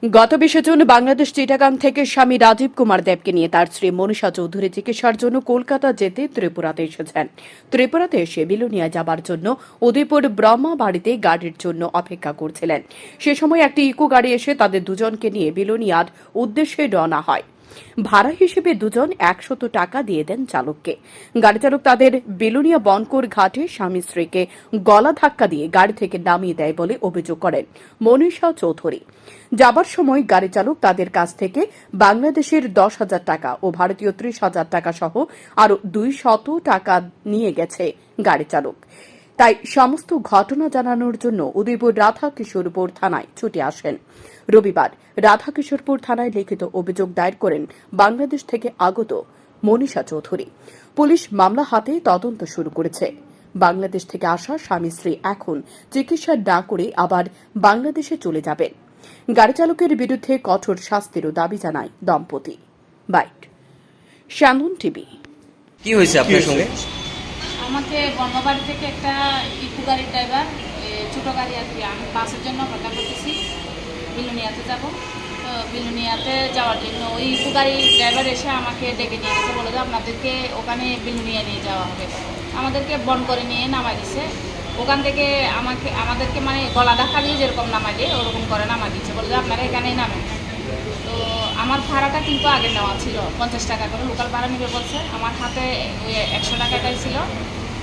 গত 20 জুন বাংলাদেশ চিটাগাং থেকে স্বামী রাজীব কুমার দেবকে নিয়ে তার স্ত্রী মনীষা চৌধুরী চিকিৎসার জন্য কলকাতা যেতে ত্রিপুরাতে এসেছেন। ত্রিপুরাতে এসে বিলোনিয়া যাবার জন্য উদয়পুর ব্রহ্মা বাড়িতে গাড়ির জন্য অপেক্ষা করছিলেন। সে সময় একটি ইকো গাড়ি এসে তাদের দুজনকে নিয়ে বিলোনিয়ার উদ্দেশ্যে রওনা হয়। ভাড়া হিসেবে দুজন 100 টাকা দিয়ে দেন চালককে। গাড়ি চালক তাদের বিলোনিয়া বনকর ঘাটে স্বামী স্ত্রীকে গলা ধাক্কা দিয়ে গাড়ি থেকে নামিয়ে দেয় বলে অভিযোগ করেন মনীষা চৌধুরী। যাবার সময় গাড়ি চালক তাদের কাছ থেকে বাংলাদেশের 10,000 টাকা ও ভারতীয় 30,000 টাকা সহ আরো 200 টাকা নিয়ে গেছে গাড়ি চালক। তাই সমস্ত ঘটনা জানানোর জন্য উদয়পুর রাধাকিশোরপুর থানায় ছুটে আসেন। রবিবার রাধাকিশোরপুর থানায় লিখিত অভিযোগ দায়ের করেন বাংলাদেশ থেকে আগত মনীষা চৌধুরী। পুলিশ মামলা হাতে তদন্ত শুরু করেছে। বাংলাদেশ থেকে আসা স্বামী স্ত্রী এখন চিকিৎসা না করে আবার বাংলাদেশে চলে যাবেন। গাড়ি চালকের বিরুদ্ধে কঠোর শাস্তিরও দাবি জানায় দম্পতি। বাইট শান্তন টিভি। কি হয়েছে আপনার সঙ্গে? আমাকে বর্মাবাড়ি থেকে একটা ইকো গাড়ির ড্রাইভার, ছোটো গাড়ি আর কি, আমি বাসের জন্য অপেক্ষা করতেছি, বিলোনিয়াতে যাব। তো বিলোনিয়াতে যাওয়ার জন্য ওই ইকো গাড়ির ড্রাইভার এসে আমাকে ডেকে নিয়ে গেছে, বলে যে আপনাদেরকে ওখানে বিলোনিয়া নিয়ে যাওয়া হবে। আমাদেরকে বন করে নিয়ে নামাই দিছে। ওখান থেকে আমাদেরকে মানে গলা ধাক্কা দিয়ে যেরকম নামাই দিয়ে ওরকম করে নামাই দিচ্ছে, বলে যে আপনারা এখানেই নামেন। তো আমার ভাড়াটা কিন্তু আগে নেওয়া ছিল 50 টাকা করে, লোকাল ভাড়া নিবে বলছে। আমার হাতে ওই 100 টাকাটাই ছিল।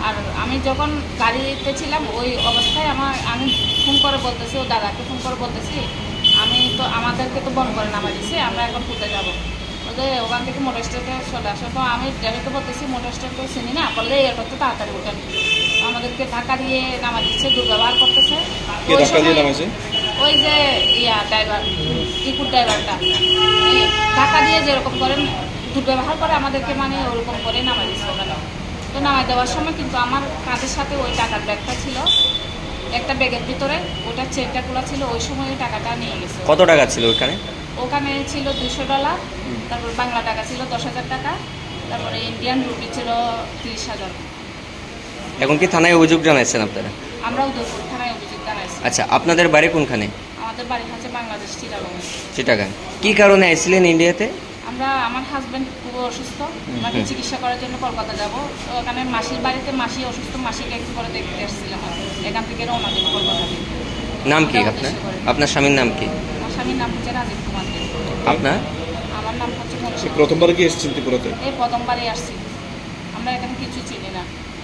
আর আমি যখন গাড়িতে ছিলাম ওই অবস্থায় আমি ফোন করে বলতেছি, ও দাদাকে ফোন করে বলতেছি, আমাদেরকে তো বন্ধ করে নামাই দিচ্ছে, আমরা এখন কোথায় যাবো? বলতে ওখান থেকে মোটর স্ট্যান্ডে চলে আসো। তো আমি ড্রাইভারকে বলতেছি মোটর স্ট্যান্ড তো চিনি না, বললে এরপর তো তাড়াতাড়ি ওঠেন। আমাদেরকে ধাক্কা দিয়ে নামাই দিচ্ছে, দুর্ব্যবহার করতেছে। ওই যে ড্রাইভার, টিকুর ড্রাইভারটা ধাক্কা দিয়ে যেরকম করেন দুর্ব্যবহার করে আমাদেরকে, মানে ওরকম করে নামাই দিচ্ছে ওখানে। তো নামাই দেওয়ার সময় কিন্তু আমার কাঁধের সাথে ওই টাকার ব্যাগটা ছিল, একটা ব্যাগের ভিতরে ওটা চেনটা খোলা ছিল। ওই সময় ওই টাকাটা নিয়ে গেছে। কত টাকা ছিল ওখানে? ওখানে ছিল $200, তারপর বাংলা টাকা ছিল 10,000 টাকা, তারপরে ইন্ডিয়ান রুপি ছিল 30,000। এখন কি থানায় অভিযোগ জানাইছেন আপনারা? আমরা উদয়পুর থানায় অভিযোগ জানাইছি। আচ্ছা, আপনাদের বাড়ি কোনখানে? আমাদের বাড়ি হচ্ছে বাংলাদেশ চিটাগাং। চিটাগাং। কি কারণে আসছিলেন ইন্ডিয়াতে? আমার হাজব্যান্ড খুব অসুস্থ, ওনাকে চিকিৎসা করার জন্য কলকাতা যাব। তো ওখানে মাসির বাড়িতে মাসি অসুস্থ, মাসিকে একটু করে দেখতে এসেছিলাম। এখান থেকে রওনা দেব কলকাতা থেকে। নাম কি আপনার স্বামীর নাম কি? আমার স্বামীর নাম হচ্ছে রাজীব কুমার দেব। আপনার? আমার নাম হচ্ছে মনীষা। প্রথমবার কি এসেছেন ত্রিপুরাতে? এই প্রথমবারই আসছি, আমরা এখানে কিছু চিনি না।